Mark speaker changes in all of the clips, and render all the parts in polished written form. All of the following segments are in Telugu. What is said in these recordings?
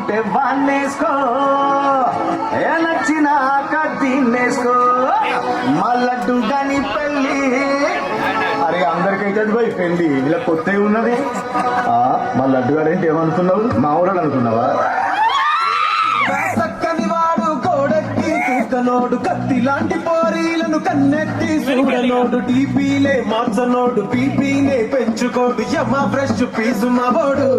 Speaker 1: ఉంటే వాన్నేసుకో, ఏ నచ్చినాక దీన్నేసుకో, మా లడ్డు గాని పెళ్ళి. అరే అందరికైతే పోయి పెళ్ళి, ఇలా కొత్త ఉన్నది. మా లడ్డు గారు ఏంటి ఏమనుకున్నావు, మా ఊరాడు అనుకున్నావా? చక్కని వాడు కోడెక్కి కూతనోడు, కత్తి లాంటి పోరీలను కన్నెత్తి చూడనోడు, టీపీలే మార్చనోడు, పీపీనే పెంచుకోడు, యమ ఫ్రెష్ పీసు మావోడు.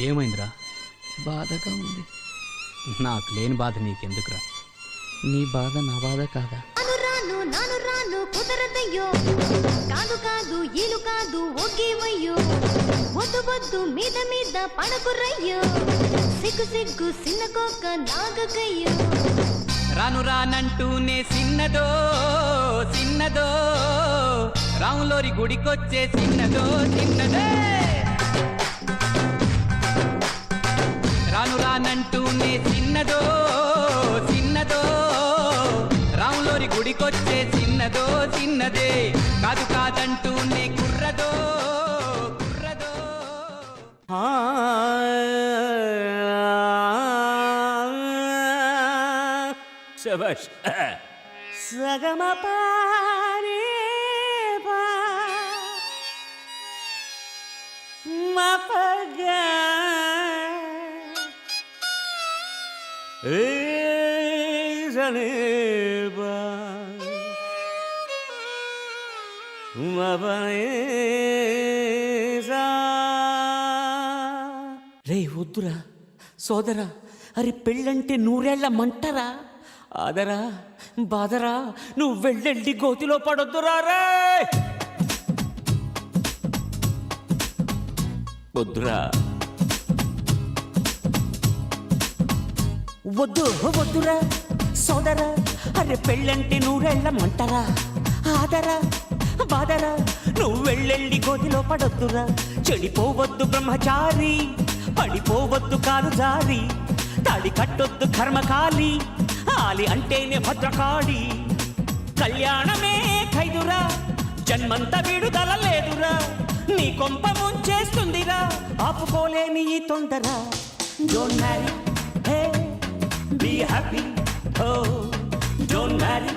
Speaker 2: ఏమైందిరా?
Speaker 3: బాధగా ఉంది.
Speaker 2: నాకు లేని బాధ నీకెందుకురా?
Speaker 3: నీ బాధ నా బాధ కాదా?
Speaker 4: నాను రాను కుదరదయ్యో, కాదు కాదు ఈలు కాదు ఒకేవయ్యో, వద్దు వద్దు మీద మీద పడకురయ్యో, సిగ్గు సిగ్గు సిన్నకోక నాగకయ్యో.
Speaker 2: రాను రానంటూనే సిన్నదో సిన్నదో, రాములోరి గుడికొచ్చే సిన్నదో చిన్నదే. రాను రానంటూనే సిన్నదో సిన్నదో, రాములోరి గుడికొచ్చే సిన్నదో చిన్నదే, కాదు కాదంటూనే కుర్రదో కుర్రదో. శభాష్. సగమపారే మపగా
Speaker 3: రే వద్దురా సోదరా, అరే పెళ్ళంటే నూరేళ్ల మంటరా, ఆదరా బాదరా, నువ్వు వెళ్ళెళ్ళి గోతిలో పడొద్దురా. రే వద్దురా, వద్దు వద్దురా సోదరా, అరే పెళ్ళంటే నూరేళ్ల మంటరా, ఆదరా బాదరా, నువ్వు వెళ్ళెళ్ళి గోతిలో పడొద్దురా. చెడిపోవద్దు బ్రహ్మచారి, పడిపోవద్దు కారు జారి, తాడి కట్టొద్దు కర్మకాలి, ఆలి అంటేనే భద్రకాళి. కళ్యాణమే ఖైదురా, జన్మంత విడుదల లేదురా, నీ కొంప ముంచేస్తుందిరా, ఆపుకోలేని ఈ తొందర. Don't worry, hey be happy, oh don't marry.